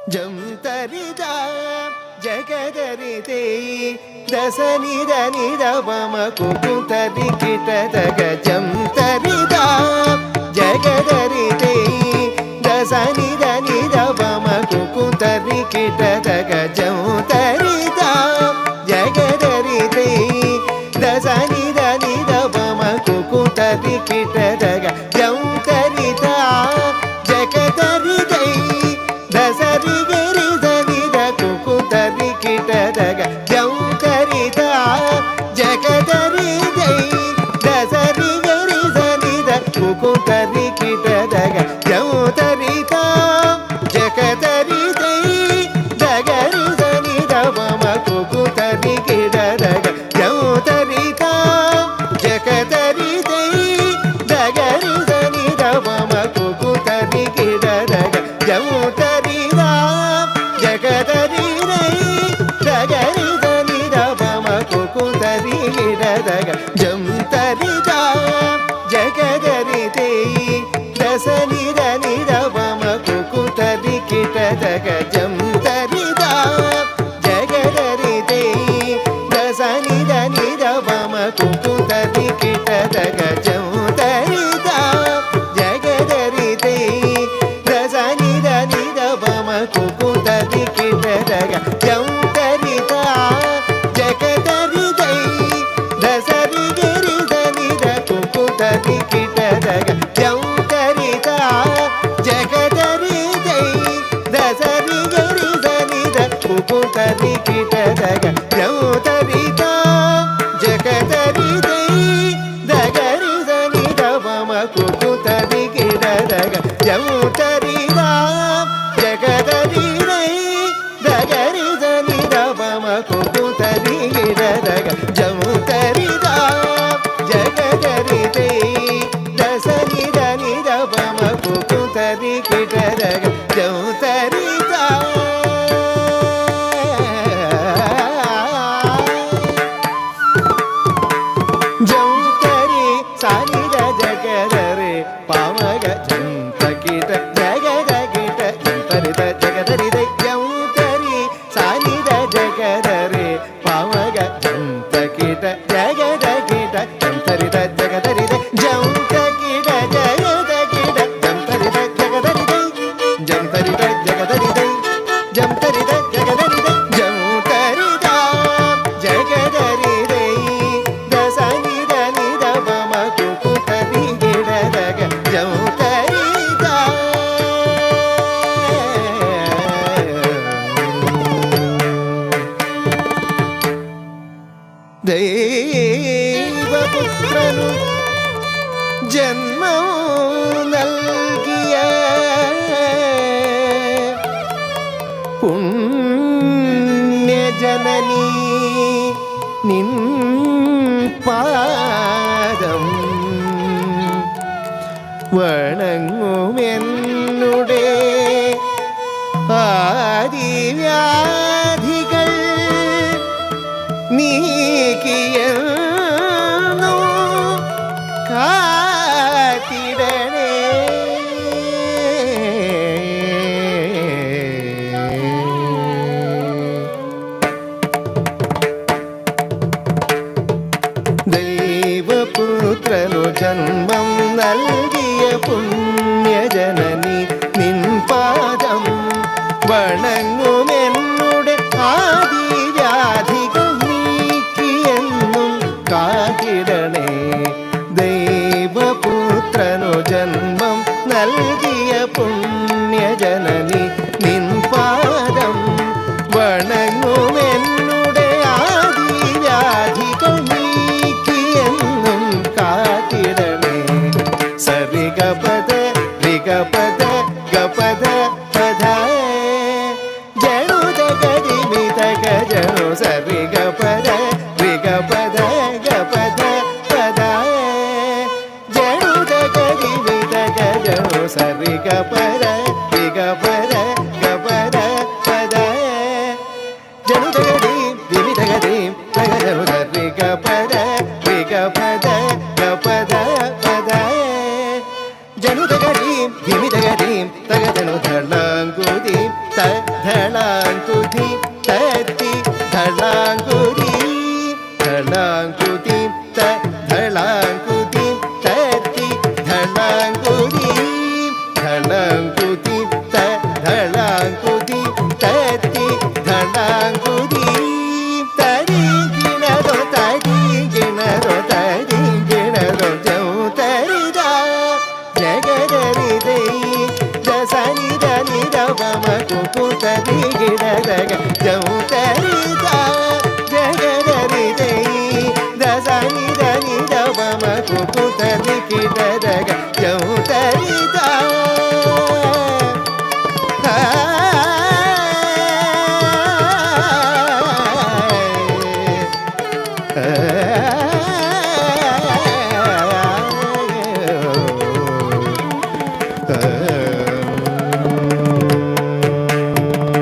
ಜಂ ತರಿದ ಜಗದರಿತೆ ದಸ ನಿದ ನಿದ ಬಮ ಕುಕು ತರಿ ಕಿಟದಗ ಜಂ ತರಿದ ಜಗದರಿತೆ ದಸ ನಿದ ನಿದ ಬಮ ಕುಕು ತರಿ ಕಿಟದಗ ಜಂ ತರಿದ ಜಗದರಿತೆ ದಸ ನಿದ ನಿದ ಬಮ ಕುಕು ತರಿ ಕಿಟದಗ ಜಂ ತರಿದ ಜಗದರಿತೈ ದಸರಿ ಗರಿ ಸನಿದ ಕುಕು ತರಿ ಕಿಟದಗ ಜಂ ತರಿದ ಜಗದರಿ ದೈ ದಸರಿ ಗರಿ ಸನಿದ ಕುಕು ತರಿ ಕಿಟದಗ ಜಂ ತರಿದ ಜಗದರಿ ದೈ ದಗರಿ ಸನಿದ ಮಮ ಕುಕು ತರಿ ಕಿಟದಗ ಜಂ ತರಿದ ಜಗದರಿ ದೈ ದಗರಿ ಸನಿದ ಮಮ ಕುಕು ತರಿ ಕಿಟದಗ ಜಂ ತರಿದ ಜಗದರಿ ದೈ ದಗರಿ ಸನಿದ ಮಮ ಕುಕು ತರಿ ಕಿಟದಗ ಜಂ ತರಿದ ಜಗದರಿ ದೈ ದಸ ನಿದ ನಿದ ಮಮ ಕುಕು ತರಿ ಕಿಟದಗ ಜಂ ತರಿದ ಜಗದರಿ ದೈ ದಸ ನಿದ ನಿದ ಮಮ ಕುಕು ತರಿ ಕಿಟದಗ ಜಂ ತರಿದ ಜಗದರಿ ದೈ ದಸ ನಿದ ನಿದ ಮಮ ಕುಕು ತರಿ ಕಿಟದಗ ಜಂ ತರಿದ ಜಗದರಿ ದೈ ದಸರಿ ಗರಿ ಸನಿದ ಕುಕು ತರಿ ಕಿಟದಗ ಜಂ ತರಿದ ಜಗದರಿ ದೈ ದಸರಿ ಗರಿ ಸನಿದ ಕುಕು ತರಿ ಕಿಟದಗ ಜಂ ತರಿದ ಜಗದರಿ ದೈ ದಗರಿ ಸನಿದ ಮಮ ಕುಕು ತರಿ ಕಿಟದಗ ಜಂ ತರಿದ ಜಗದರಿ ದೈ ದಗರಿ ಸನಿದ ಮಮ ಕುಕು ತರಿ ಕಿಟದಗ ಜಂ ತರಿದ ಜಗದರಿ ದೈ ದಸ ನಿದ ನಿದ ಮಮ ಕುಕು ತರಿ ಕಿಟದಗ ಜಂ ತರಿದ ಜಂ ತರಿ ಸಾನಿದ ಜಗದರಿ ಪಾವಗ ಜಂ ತಕಿಟ ಜಗದ ಕಿಟ ಜಂ ತರಿದ ಜಗದರಿ ದೈ ಜಂ ತರಿ ಸಾನಿದ ಜಗದರಿ ಪಾವಗ ಜಂ ತಕಿಟ ಜಗದ ಕಿಟ ಜಂ ತರಿದ ಜಗದರಿ ದೈ ಜಂ ತಕಿಟ ಜಗದ ಕಿಟ ಜಂ ತರಿದ ಜಗದರಿ ದೈ ಜಂ ತರಿದ ಜಗದರಿ ದೈ ಜಂ ತರಿದ ಜಗದರಿ ದೈ ಜಂ ತರಿದ ಜಗದರಿ ದೈ ದಸ ನಿದ ನಿದ ಮಮ ಕುಕು ತರಿ ಕಿಟದಗ ಜಂ ತರಿದ ദൈവപുത്രനു ജന്മം നൽകിയ പുണ്യജനനി നിൻ പാദം വണങ്ങുമെന്നുടെ ആദിവ്യാധികൾ നീക്കിയെന്നു കാത്തിടണേ ദൈവപുത്രനു ജന്മം നൽകിയ പുണ്യജനനി നിൻ പാദം വണങ്ങുമെന്നുടെ ആദിവ്യാധികൾ നീക്കിയെന്നും കാത്തിടണേ ദൈവപുത്രനു ജന്മം നൽകിയ പുണ്യജനനി നിൻ പാദം വണങ്ങുമെന്നുടെ ആദിവ്യാധികൾ നീക്കിയെന്നും കാത്തിടണേ സരി ഗപദ രിഗപദ ഗപദ പദ ജണു ജഗതി മിതക ജണു സരി ഗപദ രിഗപദ ഗപദ പദ ജണു ജഗതി മിതക ജണു സരി ഗപദ രിഗപദ ഗപദ പദ ജണു ജഗതി വിമിതഗതി തഗ ജണു സരി ഗപദ രിഗപദ ഗപദ പദ ജണു ജഗതി വിമിതഗതി തഗ ജണു ധളാങ്കുതി ത ಧಳಂಕುದಿ ಧಳಂಕುದಿ ತತ್ತಿ ಧಳಂಕುದಿ ತರಿ ಗಿಣದೋ ಜೌತರಿದ ಜಗದರಿದೈ ದಸನಿದ ನಿರವಮ ಕುಕುತದಿ ಗಿಡದಗ ಜೌತರಿದ ಜಗದರಿದೈ ದಸನಿದ ನಿರವಮ ಕುಕುತದಿ ಗಿಡದಗ ಜೌತರಿದ Uh